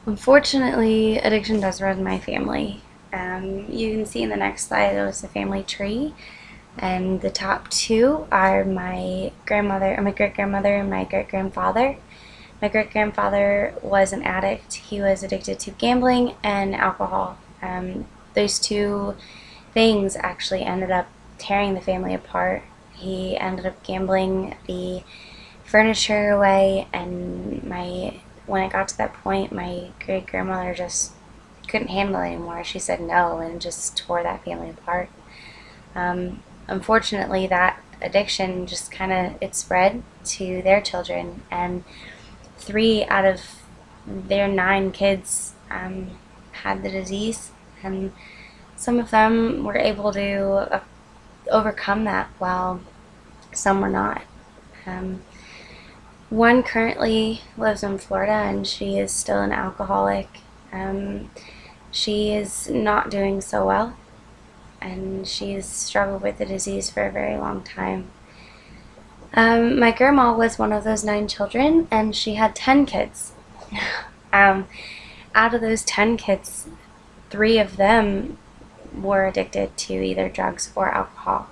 Unfortunately, addiction does run in my family. You can see in the next slide there was a family tree, and the top two are my grandmother, or my great grandmother, and my great grandfather. My great grandfather was an addict. He was addicted to gambling and alcohol. Those two things actually ended up tearing the family apart. He ended up gambling the furniture away, and when it got to that point, my great grandmother just couldn't handle it anymore. She said no and just tore that family apart. Unfortunately, that addiction just kind of it spread to their children, and 3 out of their 9 kids had the disease, and some of them were able to overcome that, while some were not. Um, One currently lives in Florida, and she is still an alcoholic. She is not doing so well, and she's struggled with the disease for a very long time. My grandma was one of those 9 children, and she had 10 kids. um, Out of those 10 kids, 3 of them were addicted to either drugs or alcohol.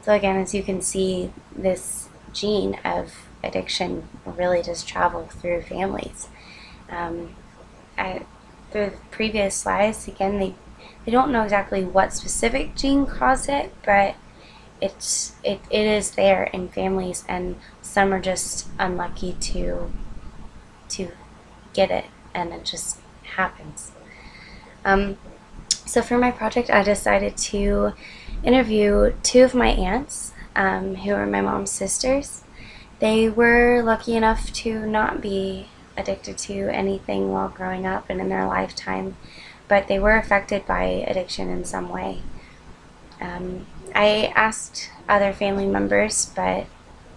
So again, as you can see, this gene of addiction really does travel through families. Um, through the previous slides, again, they don't know exactly what specific gene caused it, but it is there in families, and some are just unlucky to get it, and it just happens. So for my project, I decided to interview 2 of my aunts, who are my mom's sisters. They were lucky enough to not be addicted to anything while growing up and in their lifetime, but they were affected by addiction in some way. I asked other family members, but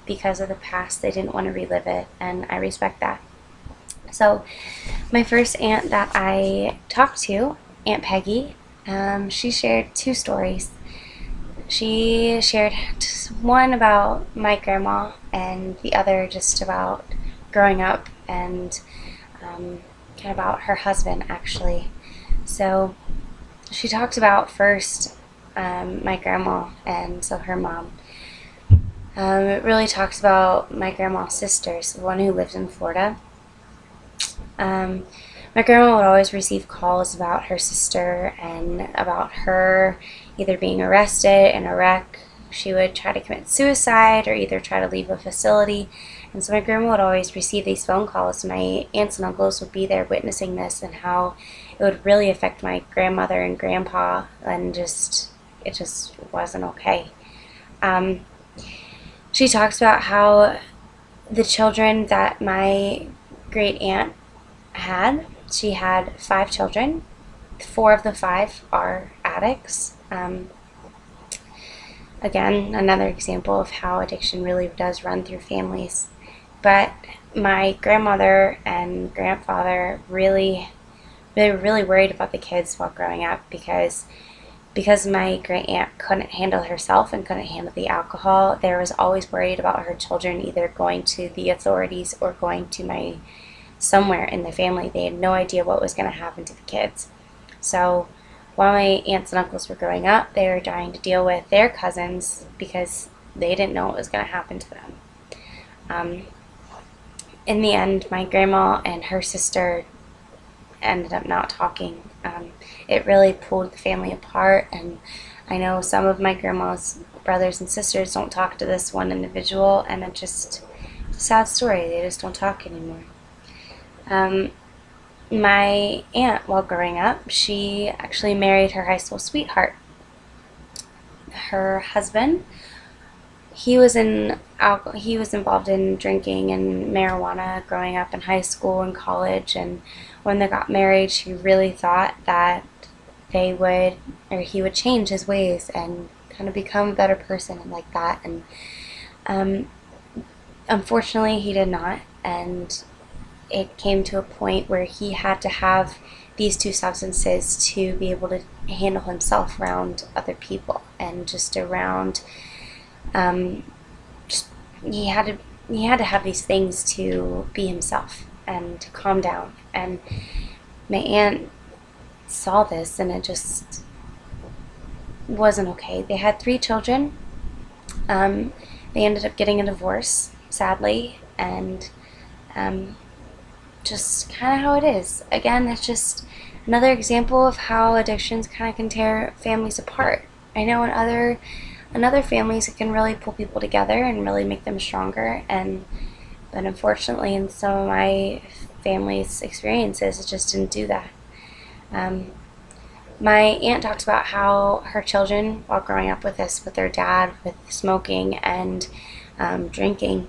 because of the past, they didn't want to relive it, and I respect that. So my first aunt that I talked to, Aunt Peggy, she shared 2 stories. She shared one about my grandma, and the other just about growing up, and kind of about her husband, actually. So she talked about first my grandma, and so her mom. It really talks about my grandma's sisters, the one who lives in Florida. My grandma would always receive calls about her sister and about her either being arrested in a wreck. She would try to commit suicide or either try to leave a facility. And so my grandma would always receive these phone calls. My aunts and uncles would be there witnessing this, and how it would really affect my grandmother and grandpa, and it just wasn't okay. She talks about how the children that my great aunt had, she had 5 children. 4 of the 5 are addicts. Again, another example of how addiction really does run through families. But my grandmother and grandfather really worried about the kids while growing up, because my great aunt couldn't handle herself and couldn't handle the alcohol. They was always worried about her children either going to the authorities or going to somewhere in the family. They had no idea what was going to happen to the kids. So while my aunts and uncles were growing up, they were trying to deal with their cousins because they didn't know what was going to happen to them. In the end, my grandma and her sister ended up not talking. It really pulled the family apart, and I know some of my grandma's brothers and sisters don't talk to this one individual, and it's a sad story. They just don't talk anymore. My aunt, while growing up, she actually married her high school sweetheart. Her husband, he was involved in drinking and marijuana growing up in high school and college, and when they got married, she really thought that he would change his ways and kind of become a better person and like that, and unfortunately he did not, and it came to a point where he had to have these 2 substances to be able to handle himself around other people, and just around he had to have these things to be himself and to calm down. And my aunt saw this, and it just wasn't okay. They had 3 children. They ended up getting a divorce, sadly, and just kind of how it is. Again, it's just another example of how addictions kind of can tear families apart. I know in other families it can really pull people together and really make them stronger, but unfortunately in some of my family's experiences it just didn't do that. My aunt talks about how her children, while growing up with this, with their dad, with smoking and drinking,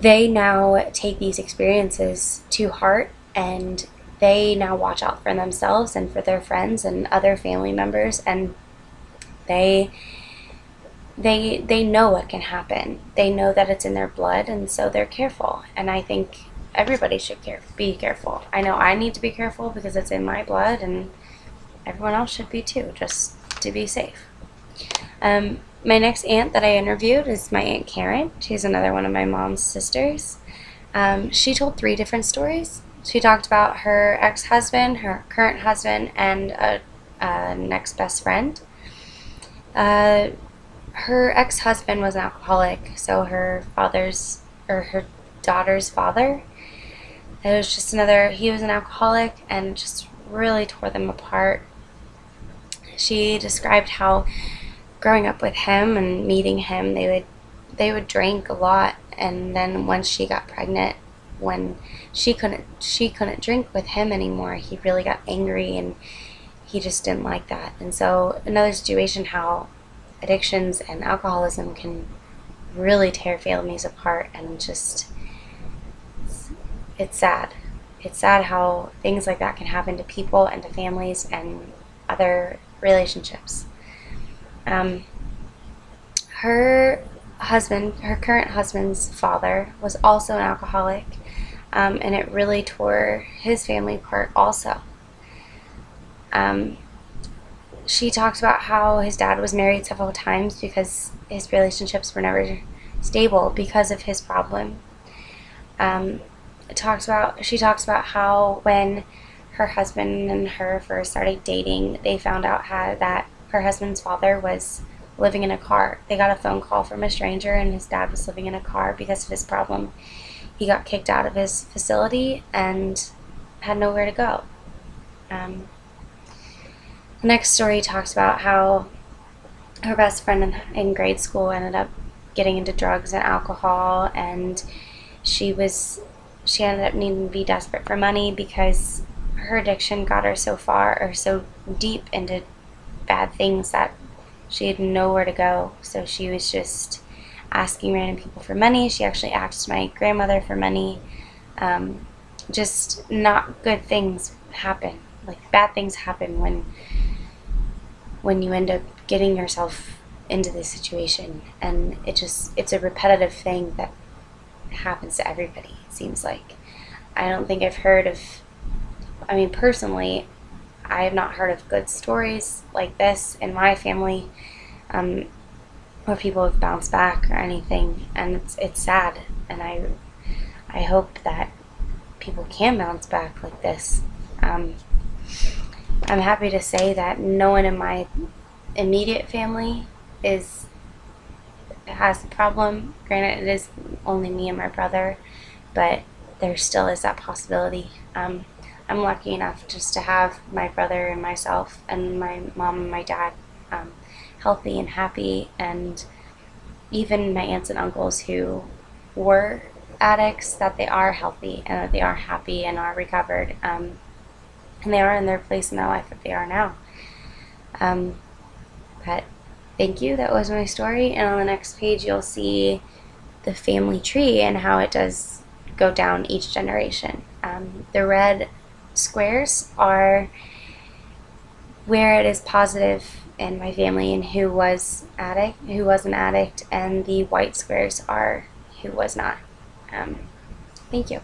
they now take these experiences to heart, and they now watch out for themselves and for their friends and other family members, and they know what can happen. They know that it's in their blood, and so they're careful. And I think everybody should be careful. I know I need to be careful because it's in my blood, and everyone else should be too, just to be safe. My next aunt that I interviewed is my Aunt Karen. She's another one of my mom's sisters. She told 3 different stories. She talked about her ex-husband, her current husband, and a next best friend. Her ex-husband was an alcoholic, so her daughter's father. It was just he was an alcoholic, and just really tore them apart. She described how growing up with him and meeting him, they would drink a lot, and then once she got pregnant, when she couldn't drink with him anymore, he really got angry, and he just didn't like that. And so another situation how addictions and alcoholism can really tear families apart, and just it's sad. It's sad how things like that can happen to people and to families and other relationships. Her current husband's father was also an alcoholic, and it really tore his family apart also. She talks about how his dad was married several times because his relationships were never stable because of his problem. She talks about how when her husband and her first started dating, they found out that her husband's father was living in a car. They got a phone call from a stranger, and his dad was living in a car because of his problem. He got kicked out of his facility and had nowhere to go. The next story talks about how her best friend in grade school ended up getting into drugs and alcohol, and she ended up needing to be desperate for money because her addiction got her so far, or so deep into bad things, that she had nowhere to go. So she was just asking random people for money. She actually asked my grandmother for money. Just not good things happen. Like, bad things happen when you end up getting yourself into this situation, and it's a repetitive thing that happens to everybody, it seems like. I don't think I've heard of, personally, I have not heard of good stories like this in my family, where people have bounced back or anything, and it's sad, and I hope that people can bounce back like this. I'm happy to say that no one in my immediate family has a problem. Granted, it is only me and my brother, but there still is that possibility. I'm lucky enough just to have my brother and myself and my mom and my dad healthy and happy, and even my aunts and uncles who were addicts, that they are healthy and that they are happy and are recovered, and they are in their place in their life that they are now. But thank you. That was my story, and on the next page you'll see the family tree and how it does go down each generation. The red squares are where it is positive in my family and who was an addict, and the white squares are who was not. Thank you.